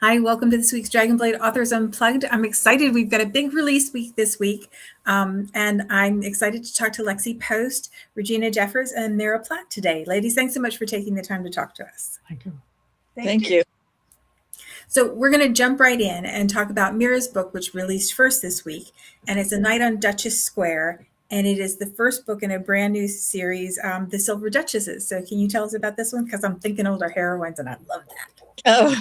Hi, welcome to this week's Dragonblade Authors Unplugged. I'm excited. We've got a big release week this week, and I'm excited to talk to Lexi Post, Regina Jeffers, and Meara Platt today. Ladies, thanks so much for taking the time to talk to us. Thank you. Thank you. So we're going to jump right in and talk about Meara's book, which released first this week, and it's A Night on Duchess Square, and it is the first book in a brand new series, The Silver Duchesses. So can you tell us about this one? Because I'm thinking older heroines, and I love that. Oh,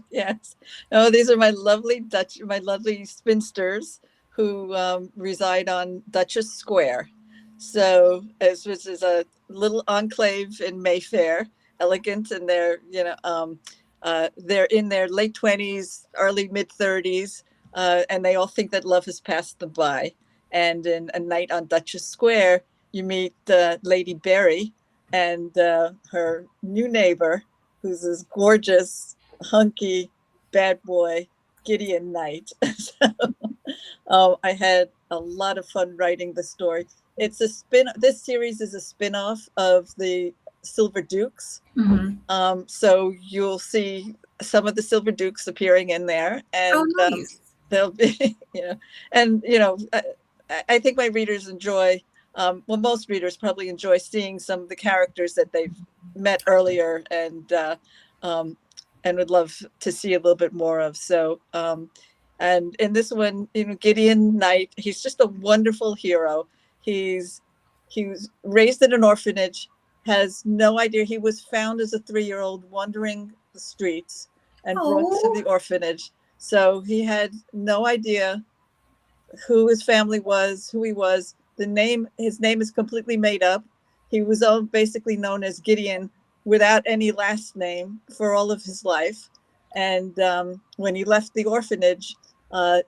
yes. Oh, these are my lovely spinsters who reside on Duchess Square. So, which is a little enclave in Mayfair, elegant, and they're in their late 20s, early mid 30s, and they all think that love has passed them by. And in A Night on Duchess Square, you meet Lady Berry and her new neighbor, who's this gorgeous, hunky, bad boy, Gideon Knight. I had a lot of fun writing the story. This series is a spin-off of the Silver Dukes. Mm-hmm. So you'll see some of the Silver Dukes appearing in there, and nice. They'll be, I think my readers enjoy. Most readers probably enjoy seeing some of the characters that they've met earlier and would love to see a little bit more of. So, and in this one, Gideon Knight, he's just a wonderful hero. He was raised in an orphanage, has no idea. He was found as a 3-year-old wandering the streets and brought to the orphanage. So he had no idea who his family was, who he was. His name is completely made up. He was basically known as Gideon without any last name for all of his life. And when he left the orphanage,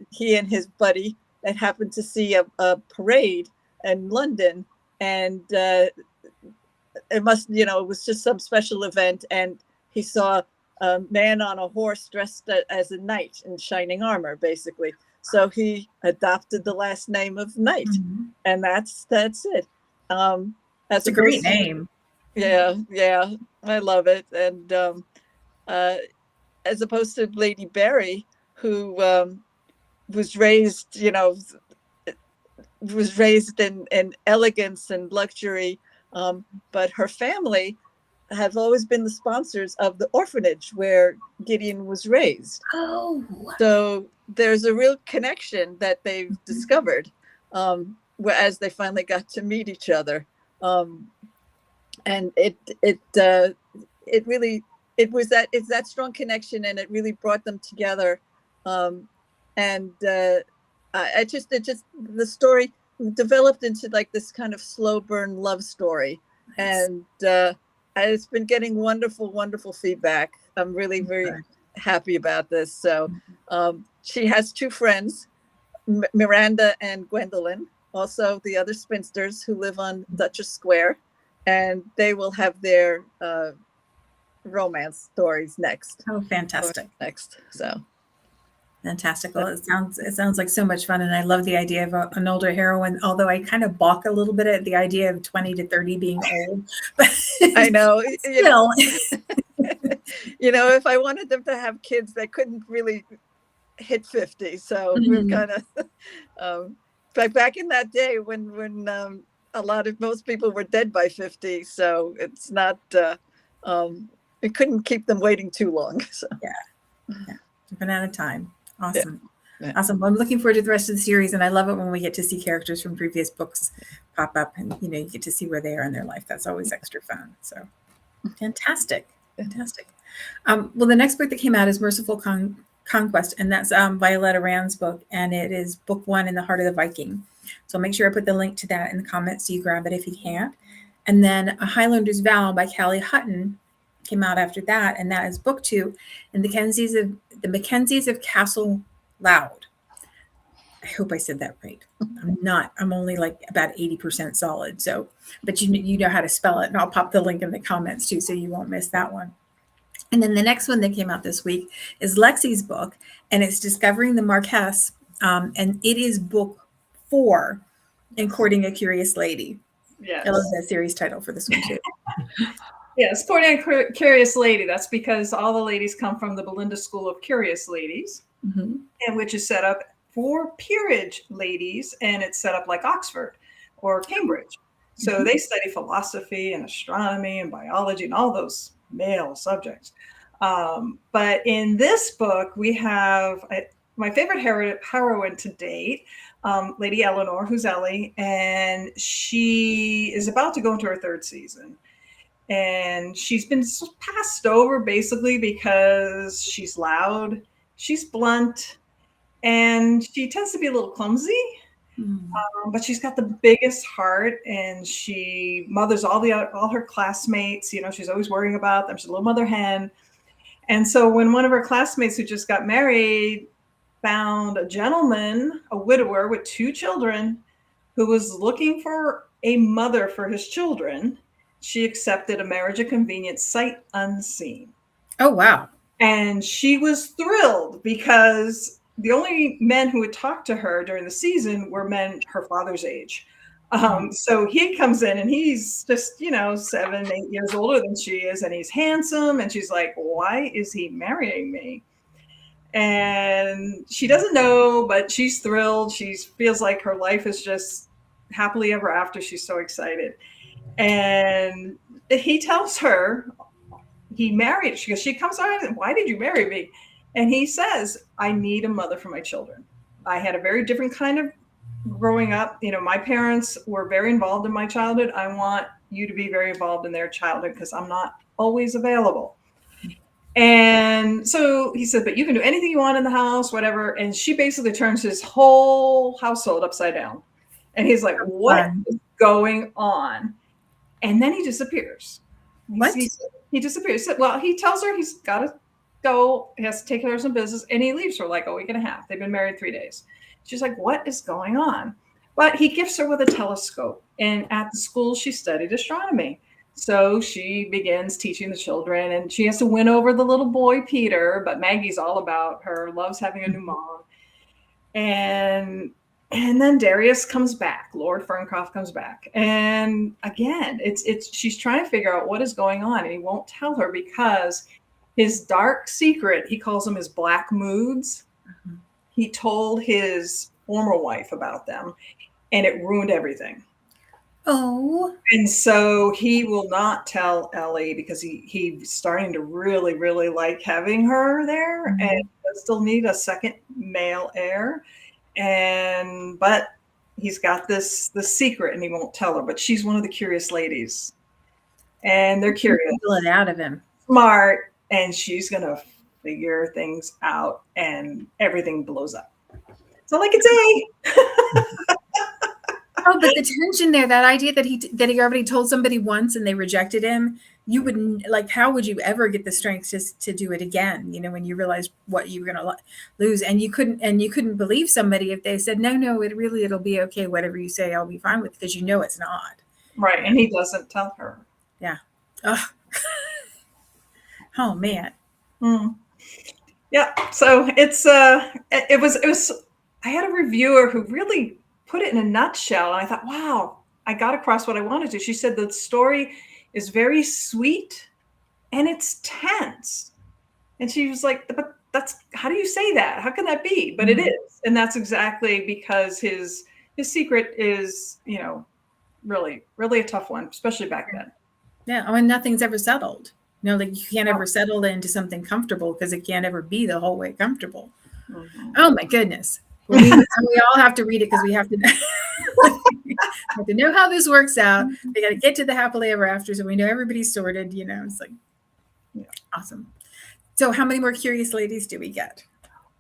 he and his buddy had happened to see a parade in London, and it was just some special event, and he saw a man on a horse dressed as a knight in shining armor, basically. So he adopted the last name of Knight, mm-hmm. and that's it. That's a great name. Yeah, I love it. And as opposed to Lady Berry, who was raised, in elegance and luxury, but her family have always been the sponsors of the orphanage where Gideon was raised. Oh, so there's a real connection that they've discovered as they finally got to meet each other, and it's that strong connection, and it really brought them together, and the story developed into like this kind of slow burn love story. Nice. And it's been getting wonderful feedback. I'm really very happy about this. So she has 2 friends, Miranda and Gwendolyn, also the other spinsters who live on Duchess Square, and they will have their romance stories next. Oh, fantastic. So fantastic. Well, it sounds like so much fun, and I love the idea of an older heroine, although I kind of balk a little bit at the idea of 20 to 30 being old. But I know. Still. If I wanted them to have kids, they couldn't really hit 50. So we're kind of back in that day when most people were dead by 50. So it's not it couldn't keep them waiting too long. So yeah. Run out of time. Awesome. Yeah. Awesome. Well, I'm looking forward to the rest of the series, and I love it when we get to see characters from previous books pop up, and you get to see where they are in their life. That's always extra fun. So fantastic. Well, the next book that came out is Merciful Conquest, and that's Violetta Rand's book, and it is book 1 in the Heart of the Viking. So I'll make sure I put the link to that in the comments so you grab it if you can't. And then A Highlander's Vow by Callie Hutton came out after that, and that is book 2 in the Mackenzies of Castle Loud. I hope I said that right. I'm only like about 80% solid. So, but you know how to spell it, and I'll pop the link in the comments too, so you won't miss that one. And then the next one that came out this week is Lexi's book, and it's Discovering the Marquess, and it is book 4 in Courting a Curious Lady. Yes. I love that series title for this one too. Yes, Courtney Curious Lady. That's because all the ladies come from the Belinda School of Curious Ladies, and which is set up for peerage ladies, and it's set up like Oxford or Cambridge. So they study philosophy and astronomy and biology and all those male subjects. But in this book, we have my favorite heroine to date, Lady Eleanor, who's Ellie, and she is about to go into her third season. And she's been passed over basically because she's loud, she's blunt, and she tends to be a little clumsy. But she's got the biggest heart, and she mothers all her classmates. You know, she's always worrying about them. She's a little mother hen. And so when one of her classmates who just got married found a gentleman, a widower with 2 children, who was looking for a mother for his children, she accepted a marriage of convenience, sight unseen. Oh, wow. And she was thrilled because the only men who would talk to her during the season were men her father's age. So he comes in and he's just, 7, 8 years older than she is, and he's handsome. And she's like, why is he marrying me? And she doesn't know, but she's thrilled. She feels like her life is just happily ever after. She's so excited. And he tells her he married. She comes on and, why did you marry me? And he says, I need a mother for my children. I had a very different kind of growing up. My parents were very involved in my childhood. I want you to be very involved in their childhood because I'm not always available. And so he said, but you can do anything you want in the house, whatever. And she basically turns his whole household upside down. And he's like, what is going on? And then he disappears. What? He disappears. Well, he tells her he's got to go. He has to take care of some business. And he leaves for like a week and a half. They've been married 3 days. She's like, what is going on? But he gifts her with a telescope. And at the school, she studied astronomy. So she begins teaching the children, and she has to win over the little boy, Peter. But Maggie's all about her, loves having a new mom. And then Darius comes back. Lord Ferncroft comes back. And again, she's trying to figure out what is going on. And he won't tell her because his dark secret, he calls them his black moods. He told his former wife about them, and it ruined everything. Oh. And so he will not tell Ellie because he's starting to really, really like having her there, and does still need a second male heir. But he's got this secret, and he won't tell her. But she's one of the curious ladies, and they're curious. Pull it out of him. Smart, and she's gonna figure things out, and everything blows up. So, like it's Oh, but the tension there, that idea that he already told somebody once and they rejected him, you wouldn't, like, how would you ever get the strength to do it again? When you realize what you were going to lose, and you couldn't believe somebody if they said, no, it'll be okay. Whatever you say, I'll be fine with, because it's not. Right. And he doesn't tell her. Yeah. Oh, oh man. Yeah. So it was, I had a reviewer who really put it in a nutshell. And I thought, wow, I got across what I wanted to. She said the story is very sweet and it's tense. And she was like, but how do you say that? How can that be? But it is. And that's exactly because his secret is, really, really a tough one, especially back then. Yeah. I mean, nothing's ever settled. Like you can't ever settle into something comfortable because it can't ever be the whole way comfortable. Oh my goodness. We all have to read it because we have to have to know how this works out. They got to get to the happily ever after, so we know everybody's sorted. It's like awesome. So, how many more curious ladies do we get?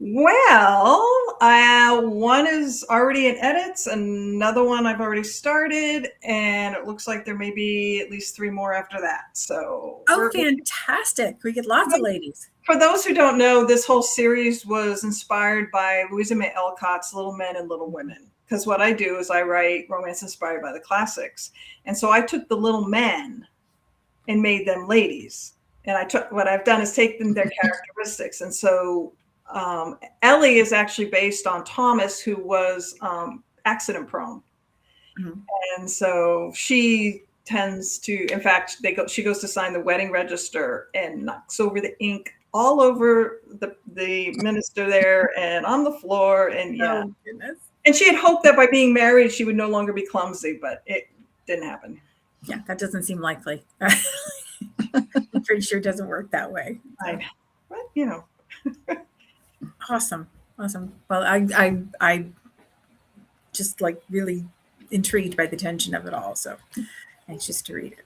Well, one is already in edits. Another one I've already started, and it looks like there may be at least 3 more after that. So, fantastic! We get lots of ladies. For those who don't know, this whole series was inspired by Louisa May Alcott's Little Men and Little Women. Because what I do is I write romance inspired by the classics. And so I took the little men and made them ladies. And what I've done is take them their characteristics. And so Ellie is actually based on Thomas, who was accident prone. And so she tends to, in fact, she goes to sign the wedding register and knocks over the ink all over the minister there and on the floor. And yeah. Oh, goodness. And she had hoped that by being married, she would no longer be clumsy, but it didn't happen. Yeah, that doesn't seem likely. I'm pretty sure it doesn't work that way. So. But, you know. Awesome. Well, I just like really intrigued by the tension of it all. So anxious to read it.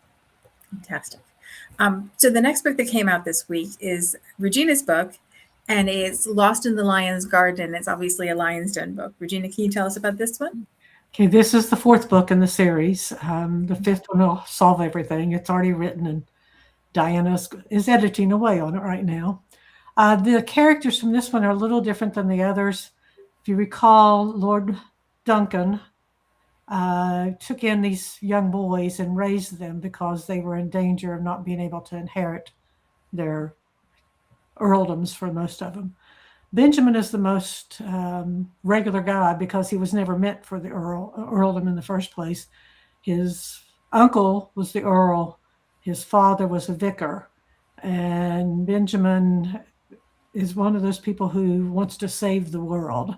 Fantastic. So the next book that came out this week is Regina's book, and it's Lost in the Lion's Garden. It's obviously a Lion's Den book. Regina, can you tell us about this one? Okay, this is the fourth book in the series. The fifth one will solve everything. It's already written, and Diana is editing away on it right now. The characters from this one are a little different than the others. If you recall, Lord Duncan took in these young boys and raised them because they were in danger of not being able to inherit their earldoms for most of them. Benjamin is the most regular guy because he was never meant for the earldom in the first place. His uncle was the earl. His father was a vicar. And Benjamin is one of those people who wants to save the world.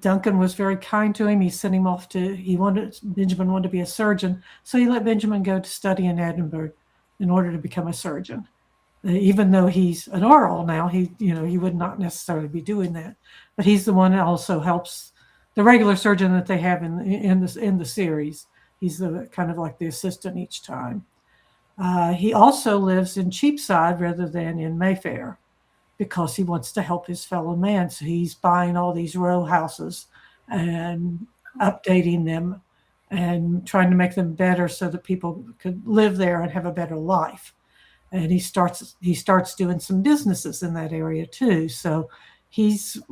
Duncan was very kind to him. He sent him off Benjamin wanted to be a surgeon. So he let Benjamin go to study in Edinburgh in order to become a surgeon. Even though he's an earl now, he would not necessarily be doing that. But he's the one that also helps the regular surgeon that they have in the series. He's the kind of like the assistant each time. He also lives in Cheapside rather than in Mayfair because he wants to help his fellow man. So he's buying all these row houses and updating them and trying to make them better so that people could live there and have a better life. And he starts doing some businesses in that area too. So he's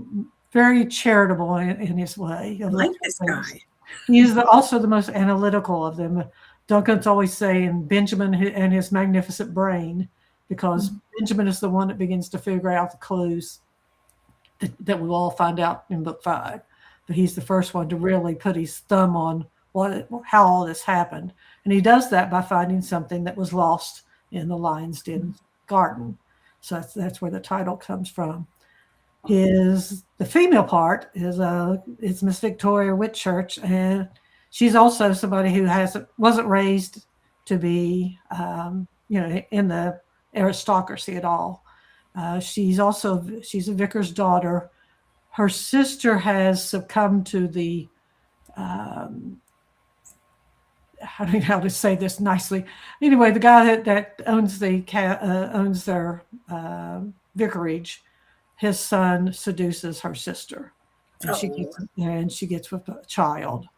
very charitable in his way. I like this guy. He is also the most analytical of them. Duncan's always saying Benjamin and his magnificent brain, because Benjamin is the one that begins to figure out the clues that we'll all find out in book 5. But he's the first one to really put his thumb on how all this happened. And he does that by finding something that was lost in the Lion's Den garden. So that's where the title comes from. The female part is Miss Victoria Whitchurch, and she's also somebody who wasn't raised to be in the aristocracy at all. She's a vicar's daughter. Her sister has succumbed to the I don't know how to say this nicely. Anyway, the guy that owns their vicarage, his son seduces her sister, and she gets with a child,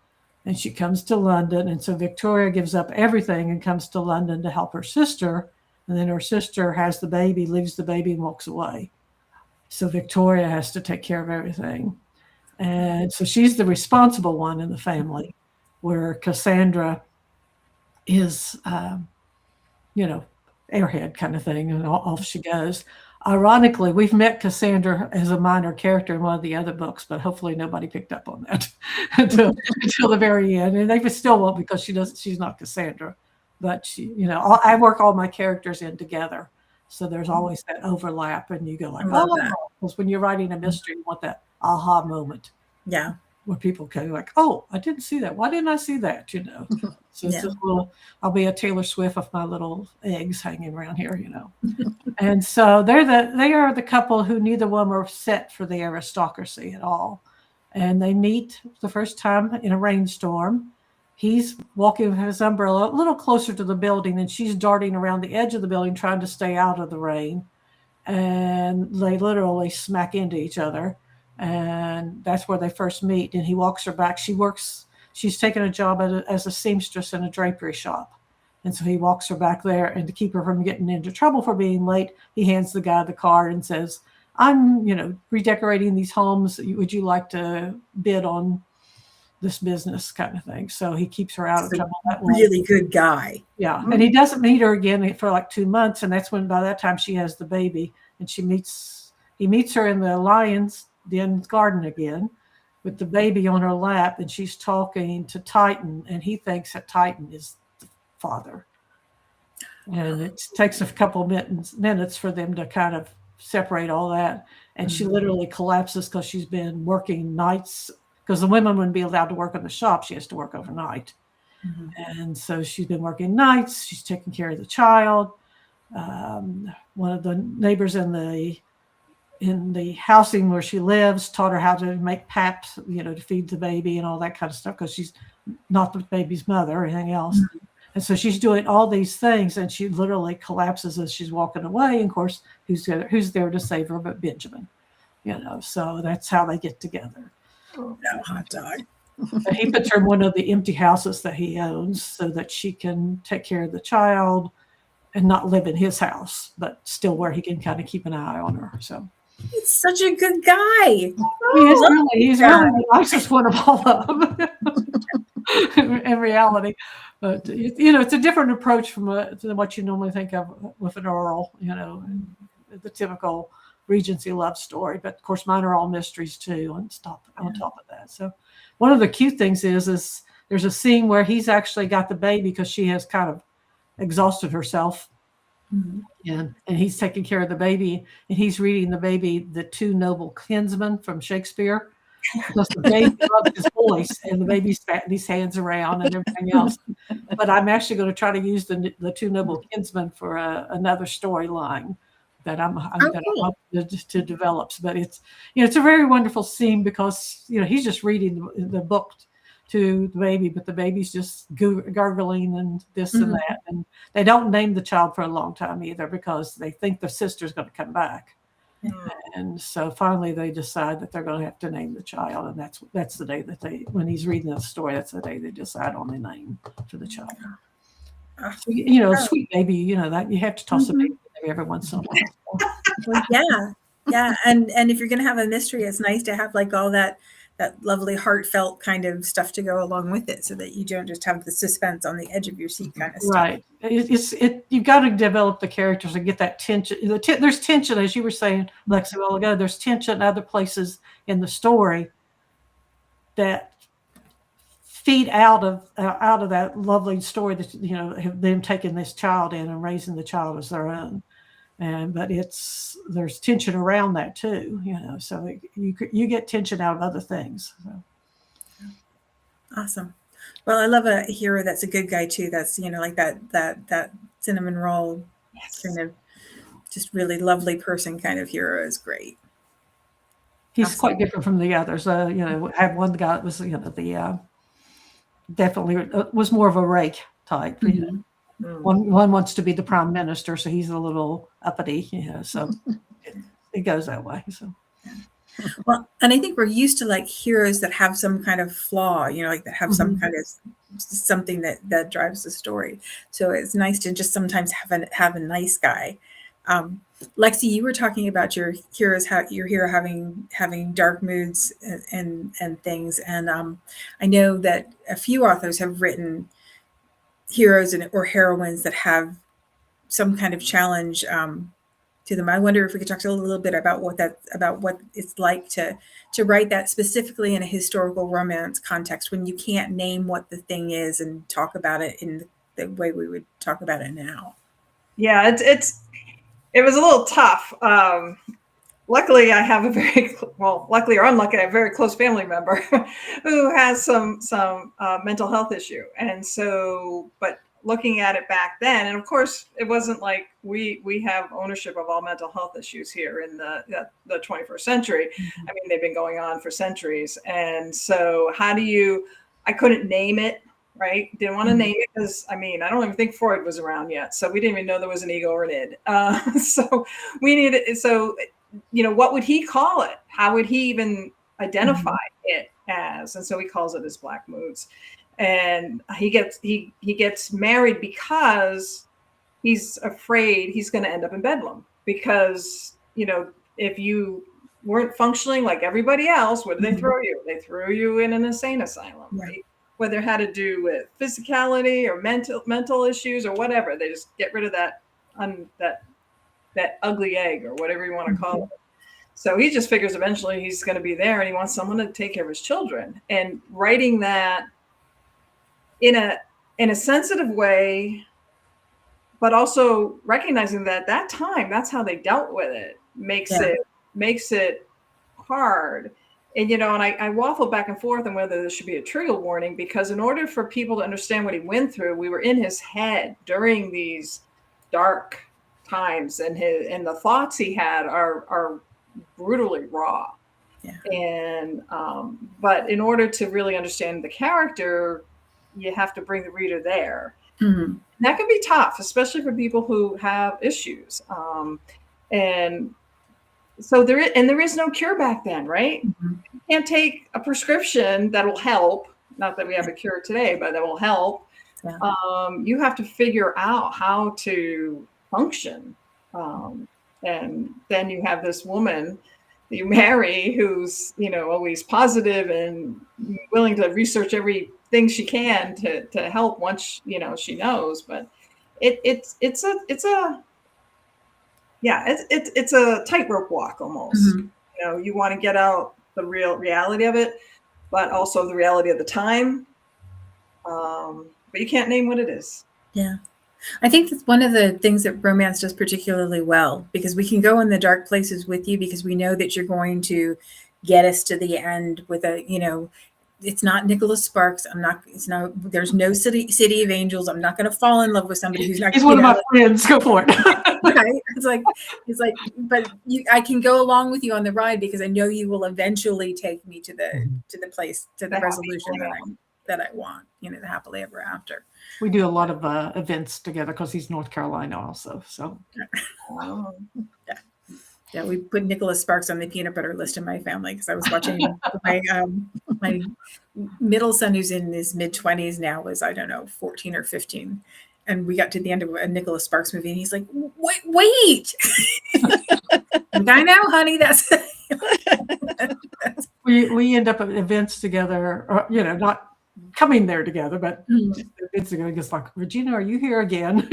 and she comes to London, and so Victoria gives up everything and comes to London to help her sister, and then her sister has the baby, leaves the baby, and walks away. So Victoria has to take care of everything, and so she's the responsible one in the family, where Cassandra is, airhead kind of thing, and off she goes. Ironically, we've met Cassandra as a minor character in one of the other books, but hopefully nobody picked up on that until the very end. And they still won't, because she's not Cassandra, but I work all my characters in together. So there's always that overlap, and you go like, because when you're writing a mystery, you want that aha moment. Yeah. Where people go like, oh, I didn't see that. Why didn't I see that? So it's I'll be a Taylor Swift with my little eggs hanging around here, And so they are the couple who neither one were set for the aristocracy at all. And they meet the first time in a rainstorm. He's walking with his umbrella a little closer to the building, and she's darting around the edge of the building trying to stay out of the rain. And they literally smack into each other. And that's where they first meet. And he walks her back. She's taken a job as a seamstress in a drapery shop. And so he walks her back there, and to keep her from getting into trouble for being late, he hands the guy the card and says, I'm, redecorating these homes. Would you like to bid on this business kind of thing? So he keeps her out of trouble that way. Really good guy. Yeah. And he doesn't meet her again for like 2 months. And that's when, by that time, she has the baby, and he meets her in the Lion's Den garden again with the baby on her lap, and she's talking to Titan, and he thinks that Titan is the father. And it takes a couple minutes for them to kind of separate all that. And she literally collapses because she's been working nights, because the women wouldn't be allowed to work in the shop. She has to work overnight. And so she's been working nights. She's taking care of the child. One of the neighbors in the housing where she lives taught her how to make paps, to feed the baby and all that kind of stuff, because she's not the baby's mother or anything else. And so she's doing all these things, and she literally collapses as she's walking away. And of course, who's there to save her but Benjamin? So that's how they get together. Oh, no, hot dog. He puts her in one of the empty houses that he owns so that she can take care of the child and not live in his house, but still where he can kind of keep an eye on her. So he's such a good guy. He's really the nicest one of all of them in reality. But it's a different approach from what you normally think of with an Earl, the typical Regency love story. But of course, mine are all mysteries too, on top of that. So one of the cute things is there's a scene where he's actually got the baby because she has kind of exhausted herself. And he's taking care of the baby, and he's reading the baby The Two Noble Kinsmen from Shakespeare, because the baby loves his voice, and the baby's patting his hands around and everything else. But I'm actually going to try to use the Two Noble Kinsmen for another storyline that I'm going to develop. But it's a very wonderful scene because he's just reading the book to the baby, but the baby's just gargling and this and that. And they don't name the child for a long time either because they think the sister's going to come back. And so finally they decide that they're going to have to name the child. And that's the day that when he's reading the story, that's the day they decide on the name for the child. So, sweet baby, that you have to toss a baby every once in a while. Well, yeah. And if you're going to have a mystery, it's nice to have like all that lovely heartfelt kind of stuff to go along with it, so that you don't just have the suspense on the edge of your seat kind of stuff. Right. You've got to develop the characters and get that tension. There's tension, as you were saying, Lexi, a while ago. There's tension in other places in the story that feed out of that lovely story that have them taking this child in and raising the child as their own. But there's tension around that too, so you get tension out of other things. So. Awesome. Well, I love a hero that's a good guy too. That's like that cinnamon roll, kind of just really lovely person kind of hero is great. He's quite different from the others. I had one guy that was definitely was more of a rake type. One wants to be the prime minister, so he's a little uppity, so it goes that way. So, well, and I think we're used to like heroes that have some kind of flaw, like that have some kind of something that drives the story. So it's nice to just sometimes have a nice guy. Lexi, you were talking about your hero having dark moods and things, and I know that a few authors have written heroes or heroines that have some kind of challenge to them. I wonder if we could talk a little bit about what it's like to write that specifically in a historical romance context when you can't name what the thing is and talk about it in the way we would talk about it now. Yeah, it was a little tough. Luckily, I have luckily or unlucky, I have a very close family member who has some mental health issue. And so, but looking at it back then, and of course, it wasn't like we have ownership of all mental health issues here in the 21st century. I mean, they've been going on for centuries. And so I couldn't name it, right? Didn't want to name it because, I don't even think Freud was around yet. So we didn't even know there was an ego or an id. So we needed, what would he call it? How would he even identify it as? And so he calls it his black moods. And he gets married because he's afraid he's going to end up in Bedlam. Because, if you weren't functioning like everybody else, where do they throw you? They throw you in an insane asylum, right? Whether it had to do with physicality or mental issues or whatever, they just get rid of that ugly egg or whatever you want to call it. So he just figures eventually he's going to be there, and he wants someone to take care of his children. And writing that in a sensitive way, but also recognizing that at that time, that's how they dealt with it, makes it hard. And, and I waffle back and forth on whether there should be a trigger warning, because in order for people to understand what he went through, we were in his head during these dark times, and the thoughts he had are brutally raw. Yeah. And but in order to really understand the character, you have to bring the reader there. Mm-hmm. That can be tough, especially for people who have issues. And so there is no cure back then, right? Mm-hmm. You can't take a prescription that will help. Not that we have a cure today, but that will help. Yeah. You have to figure out how to function. And then you have this woman that you marry who's, always positive and willing to research everything she can to help once, she knows. But it's a tightrope walk almost. Mm-hmm. You want to get out the real reality of it, but also the reality of the time. But you can't name what it is. Yeah. I think that's one of the things that romance does particularly well, because we can go in the dark places with you because we know that you're going to get us to the end with it's not Nicholas Sparks. There's no City of Angels. I'm not going to fall in love with somebody who's not. He's one of my friends. Go for it. Right? It's like, but I can go along with you on the ride because I know you will eventually take me to the place, to the resolution that I want, the happily ever after. We do a lot of events together because he's North Carolina also. So, yeah, we put Nicholas Sparks on the peanut butter list in my family because I was watching my middle son, who's in his mid-20s now, was 14 or 15, and we got to the end of a Nicholas Sparks movie, and he's like, "Wait!" I know, honey. That's we end up at events together, or, not coming there together, but it's just like, Regina, are you here again?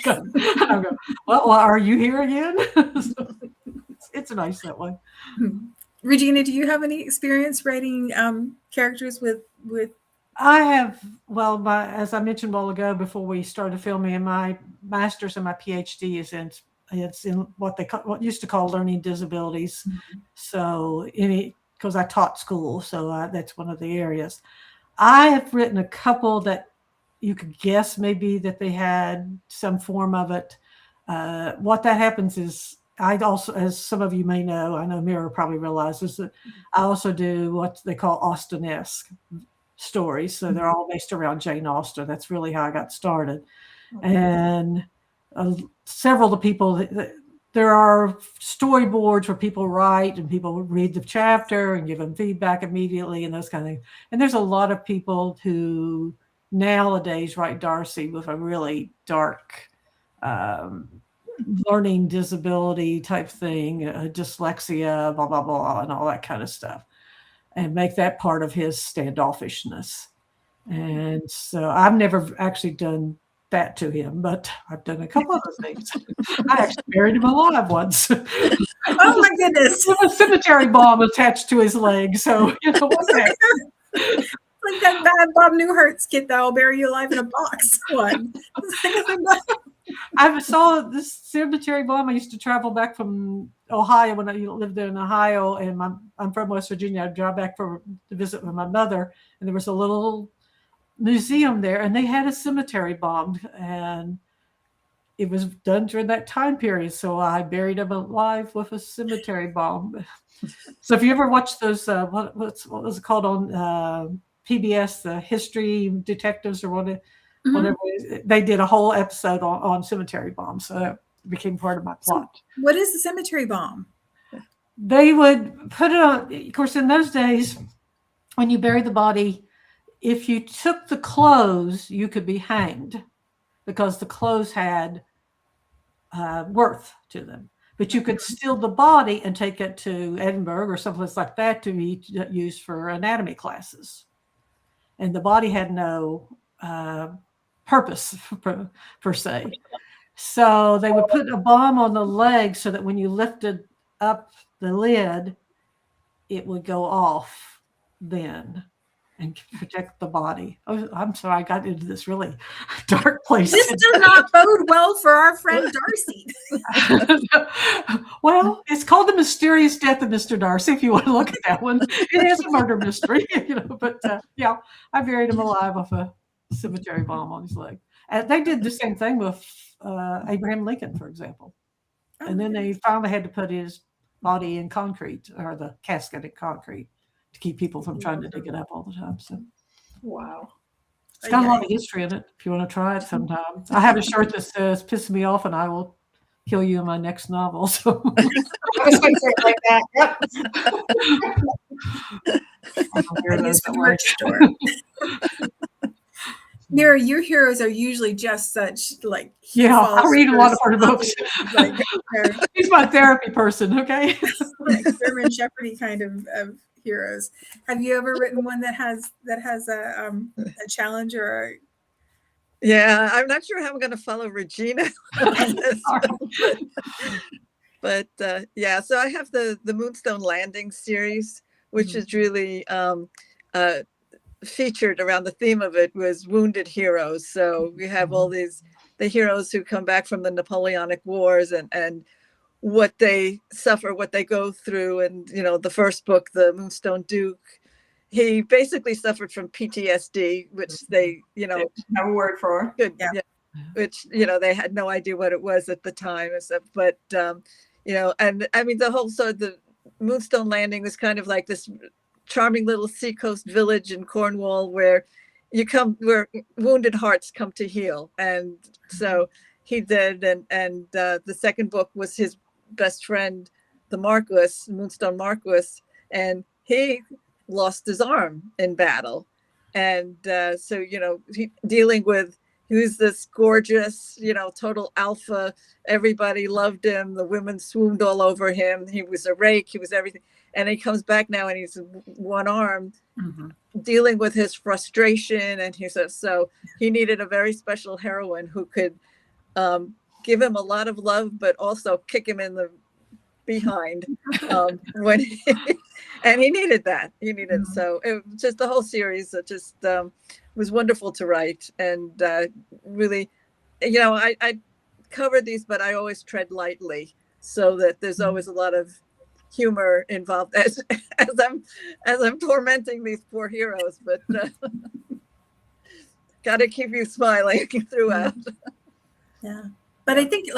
I go, well, are you here again? So it's nice that way. Regina, do you have any experience writing characters with? I have. Well, as I mentioned a while ago, before we started filming, my master's and my PhD is in what used to call learning disabilities. Mm-hmm. So because I taught school, so that's one of the areas. I have written a couple that you could guess maybe that they had some form of it. What that happens is, I also, as some of you may know, I know Meara probably realizes that I also do what they call Austen-esque stories. So they're all based around Jane Austen. That's really how I got started. Okay. And several of the people, there are storyboards where people write and people read the chapter and give them feedback immediately and those kind of things. And there's a lot of people who nowadays write Darcy with a really dark learning disability type thing, dyslexia, blah, blah, blah, and all that kind of stuff, and make that part of his standoffishness. And so I've never actually done that to him, but I've done a couple other things. I actually buried him alive once. Oh my goodness! A cemetery bomb attached to his leg. So what's that? Like that bad Bob Newhart skit that I'll bury you alive in a box one. I saw this cemetery bomb. I used to travel back from Ohio when I lived there in Ohio, and I'm from West Virginia. I'd drive back to visit with my mother, and there was a little museum there, and they had a cemetery bomb, and it was done during that time period. So I buried him alive with a cemetery bomb. So if you ever watch those, what was it called on PBS, the History Detectives or whatever, they did a whole episode on cemetery bombs. So that became part of my plot. So what is the cemetery bomb? They would put it on, of course, in those days, when you bury the body, if you took the clothes, you could be hanged because the clothes had worth to them. But you could steal the body and take it to Edinburgh or someplace like that to be used for anatomy classes. And the body had no purpose per se. So they would put a bomb on the leg so that when you lifted up the lid, it would go off then. and protect the body. Oh, I'm sorry, I got into this really dark place. This does not bode well for our friend Darcy. Well, it's called The Mysterious Death of Mr. Darcy, if you want to look at that one. It is a murder mystery, but yeah, I buried him alive with a cemetery bomb on his leg. And they did the same thing with Abraham Lincoln, for example. And then they finally had to put his body in concrete, or the casket in concrete, to keep people from trying to dig it up all the time. So, wow. It's got a lot of history in it. If you want to try it sometime, I have a shirt that says "Piss me off, and I will kill you" in my next novel. So, I was going to say it like that. Yep. I use the merch store. Meara, your heroes are usually just such like. Yeah, I read a lot of her books. Like, he's my therapy person. Okay, like German Shepherd-y kind of heroes. Have you ever written one that has a challenge or? Yeah, I'm not sure how I'm going to follow Regina on this one, but yeah. So I have the Moonstone Landing series, which is really featured around the theme of it was wounded heroes. So we have all the heroes who come back from the Napoleonic Wars and what they suffer, what they go through. And, the first book, The Moonstone Duke, he basically suffered from PTSD, which they, have a word for. Good, yeah. Which, they had no idea what it was at the time and stuff. But, and I mean, the Moonstone Landing was kind of like this charming little seacoast village in Cornwall where wounded hearts come to heal. And so he did. And the second book was his best friend, the Marquis, Moonstone Marquis, and he lost his arm in battle. And so, dealing with who's this gorgeous, total alpha. Everybody loved him. The women swooned all over him. He was a rake. He was everything. And he comes back now and he's one arm, dealing with his frustration. And he says, so he needed a very special heroine who could give him a lot of love, but also kick him in the behind and he needed that. So it was just the whole series that just was wonderful to write. And really, I cover these, but I always tread lightly so that there's always a lot of humor involved as I'm tormenting these poor heroes, but got to keep you smiling throughout. Yeah. But I think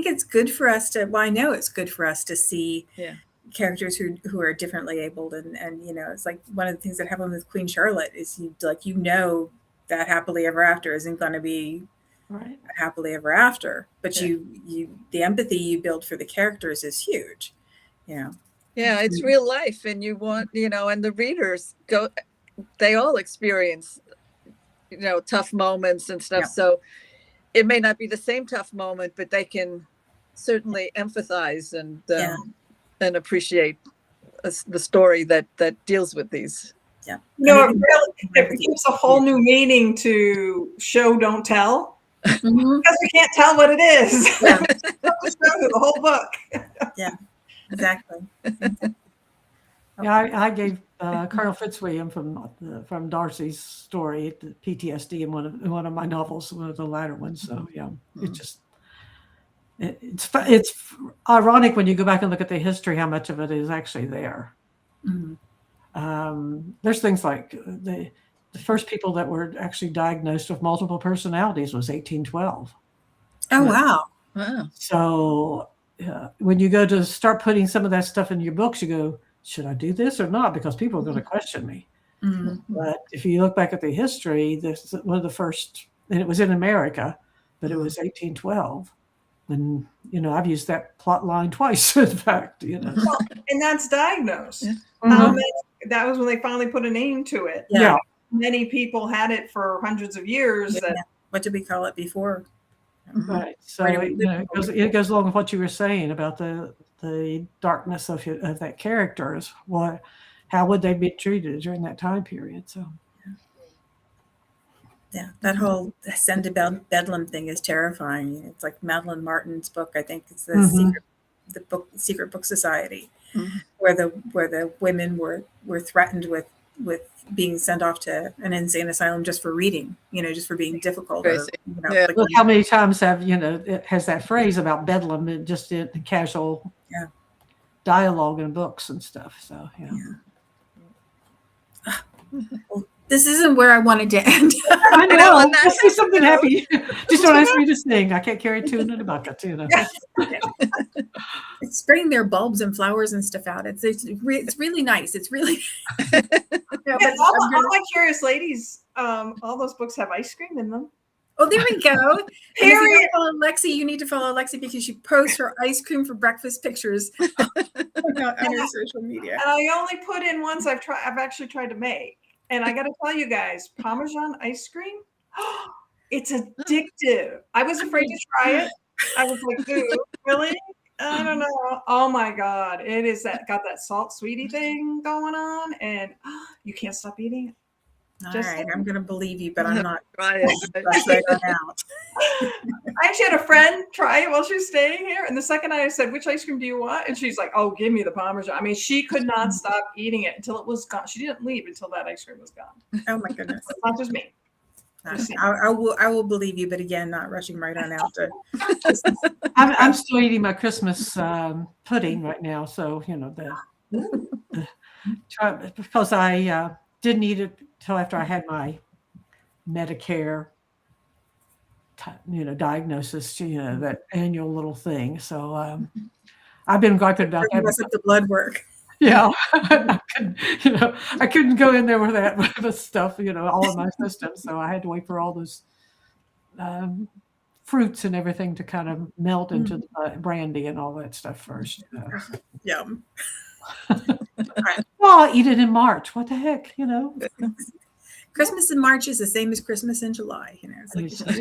it's good for us to, I know it's good for us to see characters who are differently abled. And it's like one of the things that happened with Queen Charlotte is that happily ever after isn't going to be right. Happily ever after. But the empathy you build for the characters is huge. Yeah, it's real life. And you want, and the readers they all experience, tough moments and stuff. Yeah. So it may not be the same tough moment, but they can certainly empathize and appreciate the story that deals with these. Yeah, it gives a whole new meaning to show, don't tell, because we can't tell what it is. Yeah. The whole book. Yeah, exactly. Yeah, I gave Colonel Fitzwilliam from Darcy's story, the PTSD in one of my novels, one of the latter ones. So yeah, it's ironic when you go back and look at the history how much of it is actually there. There's things like the first people that were actually diagnosed with multiple personalities was 1812. Oh wow! So when you go to start putting some of that stuff in your books, you go, should I do this or not? Because people are going to question me. But if you look back at the history, this is one of the first, and it was in America, but it was 1812. And, I've used that plot line twice, in fact, Well, and that's diagnosed. That was when they finally put a name to it. Yeah. Many people had it for hundreds of years. What did we call it before? Right. So it goes along with what you were saying about the darkness of that character. Is how would they be treated during that time period? So yeah, that whole Send to Bedlam thing is terrifying. It's like Madeline Martin's book. I think it's the Secret Book Society, where the women were threatened with being sent off to an insane asylum just for reading, just for being difficult. Crazy. Or, Yeah. Look how many times it has that phrase about bedlam and just in casual dialogue in books and stuff. So Well, this isn't where I wanted to end. I know. on that Let's do something note. happy. Just don't ask me to sing. I can't carry two in a bucket. It's spraying their bulbs and flowers and stuff out. It's really nice. It's really. All my Curious Ladies, all those books have ice cream in them. Oh, there we go. And if you don't follow Lexi, you need to follow Lexi because she posts her ice cream for breakfast pictures on her social media. And I only put in ones I've actually tried to make. And I got to tell you guys, Parmesan ice cream, it's addictive. I was afraid to try it. I was like, dude, really? I don't know. Oh my God. It is got that salt sweetie thing going on, and you can't stop eating it. All right, I'm going to believe you, but I'm not. Try it. Right out. I actually had a friend try it while she was staying here, and the second night I said, "Which ice cream do you want?" And she's like, "Oh, give me the Parmesan." I mean, she could not stop eating it until it was gone. She didn't leave until that ice cream was gone. Oh my goodness! It's not just me. I will believe you, but again, not rushing right on out to. I'm still eating my Christmas pudding right now, so because I didn't eat it till after I had my Medicare, diagnosis, that annual little thing. So I've been griping about that. Mess up the blood work. Yeah, I couldn't go in there with that stuff, all in my system. So I had to wait for all those fruits and everything to kind of melt into the brandy and all that stuff first. Yum. Well, I'll eat it in March. What the heck, Christmas in March is the same as Christmas in July. It's like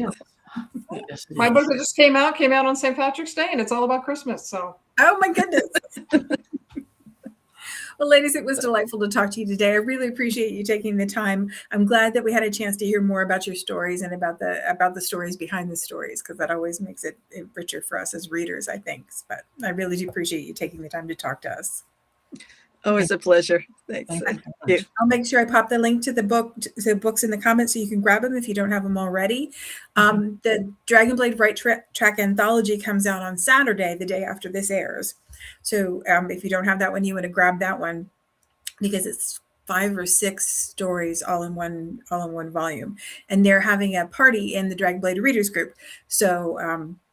Yes, My book that just came out on St. Patrick's Day, and it's all about Christmas. So, oh my goodness. Well, ladies, it was delightful to talk to you today. I really appreciate you taking the time. I'm glad that we had a chance to hear more about your stories and about the stories behind the stories, because that always makes it richer for us as readers, I think. But I really do appreciate you taking the time to talk to us. Always a pleasure. Thanks. Thank you. I'll make sure I pop the link to the books in the comments so you can grab them if you don't have them already. The Dragonblade Right Track Anthology comes out on Saturday, the day after this airs. So if you don't have that one, you want to grab that one because it's 5 or 6 stories all in one volume. And they're having a party in the Dragonblade Readers Group. So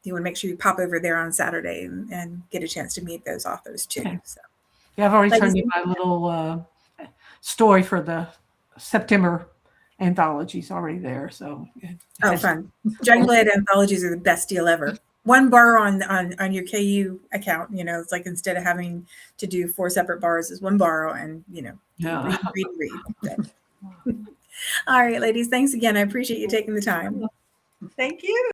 you want to make sure you pop over there on Saturday and get a chance to meet those authors too. Okay. So. Yeah, I've already turned in my little story for the September anthologies already there. So fun. Dragonblade anthologies are the best deal ever. One bar on your KU account, it's like instead of having to do 4 separate bars, is one borrow and read. All right, ladies, thanks again. I appreciate you taking the time. thank you.